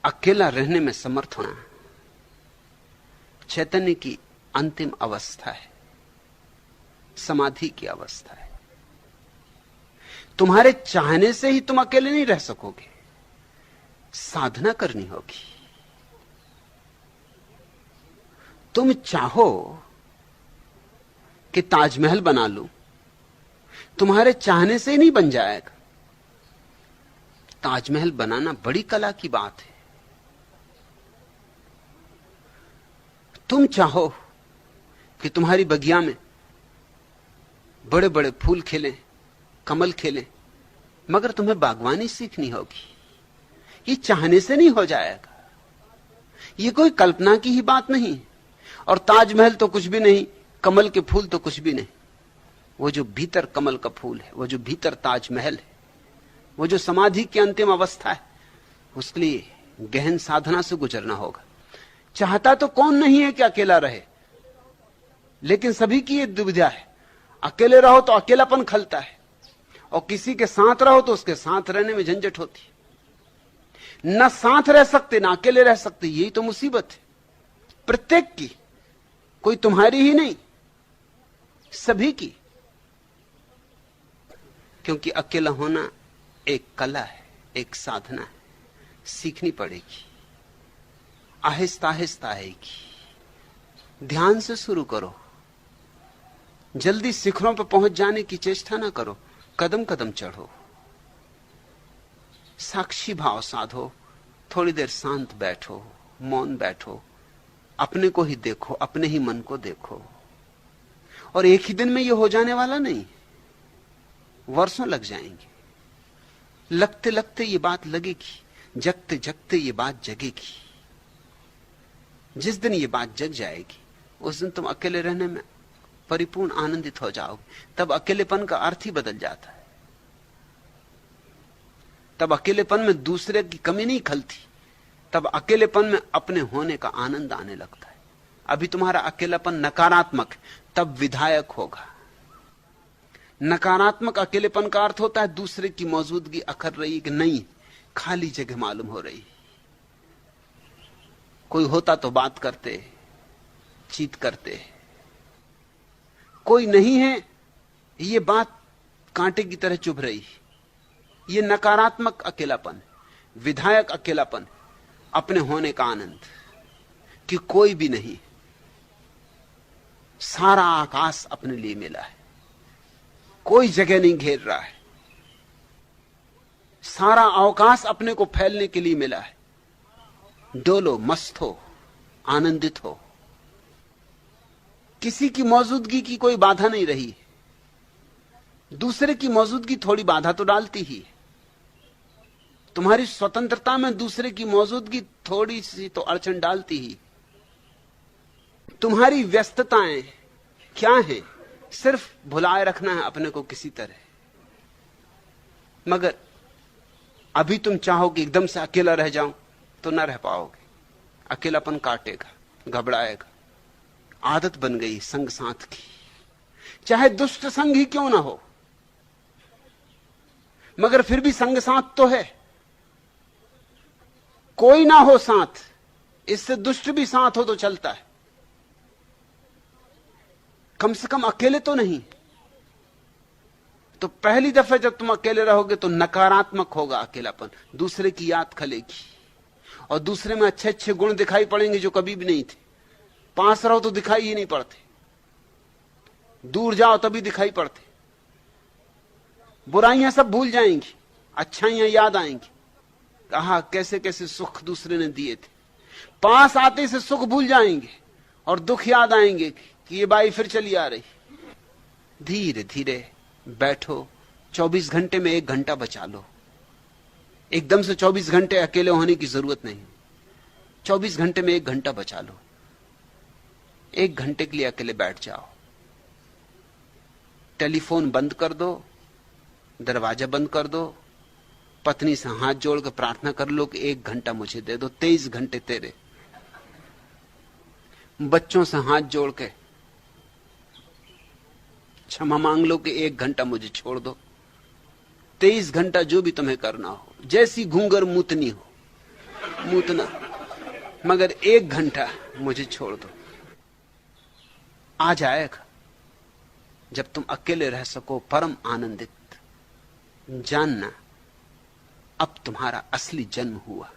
अकेला रहने में समर्थ होना चैतन्य की अंतिम अवस्था है, समाधि की अवस्था है। तुम्हारे चाहने से ही तुम अकेले नहीं रह सकोगे, साधना करनी होगी। तुम चाहो कि ताजमहल बना लूं, तुम्हारे चाहने से ही नहीं बन जाएगा। ताजमहल बनाना बड़ी कला की बात है। तुम चाहो कि तुम्हारी बगिया में बड़े बड़े फूल खिलें, कमल खिलें, मगर तुम्हें बागवानी सीखनी होगी। ये चाहने से नहीं हो जाएगा, ये कोई कल्पना की ही बात नहीं। और ताजमहल तो कुछ भी नहीं, कमल के फूल तो कुछ भी नहीं। वो जो भीतर कमल का फूल है, वो जो भीतर ताजमहल है, वो जो समाधि की अंतिम अवस्था है, उसके लिए गहन साधना से गुजरना होगा। चाहता तो कौन नहीं है कि अकेला रहे, लेकिन सभी की ये दुविधा है। अकेले रहो तो अकेलापन खलता है, और किसी के साथ रहो तो उसके साथ रहने में झंझट होती है। न साथ रह सकते ना अकेले रह सकते, यही तो मुसीबत है प्रत्येक की। कोई तुम्हारी ही नहीं, सभी की। क्योंकि अकेला होना एक कला है, एक साधना है, सीखनी पड़ेगी, आहिस्ता आहिस्ता आएगी। ध्यान से शुरू करो, जल्दी शिखरों पर पहुंच जाने की चेष्टा ना करो, कदम कदम चढ़ो, साक्षी भाव साधो, थोड़ी देर शांत बैठो, मौन बैठो, अपने को ही देखो, अपने ही मन को देखो। और एक ही दिन में यह हो जाने वाला नहीं, वर्षों लग जाएंगे। लगते लगते ये बात लगेगी, जगते जगते ये बात जगेगी। जिस दिन ये बात जग जाएगी, उस दिन तुम अकेले रहने में परिपूर्ण आनंदित हो जाओगे। तब अकेलेपन का अर्थ ही बदल जाता है। तब अकेलेपन में दूसरे की कमी नहीं खलती, तब अकेलेपन में अपने होने का आनंद आने लगता है। अभी तुम्हारा अकेलापन नकारात्मक, तब विधायक होगा। नकारात्मक अकेलेपन का अर्थ होता है दूसरे की मौजूदगी अखर रही कि नहीं, खाली जगह मालूम हो रही। कोई होता तो बात करते, चीत करते, कोई नहीं है, ये बात कांटे की तरह चुभ रही। ये नकारात्मक अकेलापन, विधायक अकेलापन, अपने होने का आनंद कि कोई भी नहीं, सारा आकाश अपने लिए मिला है, कोई जगह नहीं घेर रहा है, सारा अवकाश अपने को फैलने के लिए मिला है। डोलो, मस्त हो, आनंदित हो। किसी की मौजूदगी की कोई बाधा नहीं रही। दूसरे की मौजूदगी थोड़ी बाधा तो डालती ही है। तुम्हारी स्वतंत्रता में दूसरे की मौजूदगी थोड़ी सी तो अड़चन डालती ही। तुम्हारी व्यस्तताएं क्या हैं? सिर्फ भुलाए रखना है अपने को किसी तरह। मगर अभी तुम चाहो कि एकदम से अकेला रह जाऊं तो ना रह पाओगे। अकेलापन काटेगा, घबराएगा। आदत बन गई संग साथ की, चाहे दुष्ट संग ही क्यों ना हो, मगर फिर भी संग साथ तो है। कोई ना हो साथ, इससे दुष्ट भी साथ हो तो चलता है। कम से कम अकेले तो नहीं। तो पहली दफे जब तुम अकेले रहोगे तो नकारात्मक होगा अकेलापन, दूसरे की याद खलेगी और दूसरे में अच्छे अच्छे गुण दिखाई पड़ेंगे जो कभी भी नहीं थे। पास रहो तो दिखाई ही नहीं पड़ते, दूर जाओ तभी दिखाई पड़ते। बुराइयां सब भूल जाएंगी, अच्छाइयां याद आएंगी। कहा कैसे कैसे सुख दूसरे ने दिए थे। पास आते से सुख भूल जाएंगे और दुख याद आएंगे कि ये बाई फिर चली आ रही। धीरे धीरे बैठो, 24 घंटे में 1 घंटा बचा लो। एकदम से 24 घंटे अकेले होने की जरूरत नहीं। 24 घंटे में 1 घंटा बचा लो। 1 घंटे के लिए अकेले बैठ जाओ। टेलीफोन बंद कर दो, दरवाजा बंद कर दो, पत्नी से हाथ जोड़ कर प्रार्थना कर लो कि 1 घंटा मुझे दे दो, 23 घंटे तेरे। बच्चों से हाथ जोड़ के क्षमा मांग लो कि 1 घंटा मुझे छोड़ दो। 23 घंटा जो भी तुम्हें करना हो, जैसी घूंगर मुतनी हो मूतना, मगर 1 घंटा मुझे छोड़ दो। आ जाएगा जब तुम अकेले रह सको परम आनंदित। जानना अब तुम्हारा असली जन्म हुआ।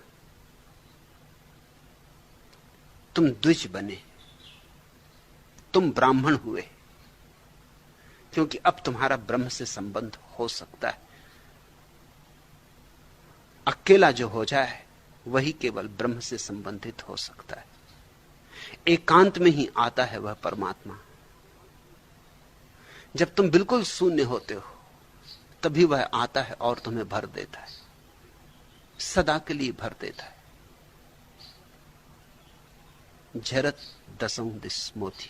तुम द्विज बने, तुम ब्राह्मण हुए, क्योंकि अब तुम्हारा ब्रह्म से संबंध हो सकता है। अकेला जो हो जाए वही केवल ब्रह्म से संबंधित हो सकता है। एकांत में ही आता है वह परमात्मा। जब तुम बिल्कुल शून्य होते हो तभी वह आता है और तुम्हें भर देता है, सदा के लिए भर देता है। झरत दसों दिस मोती।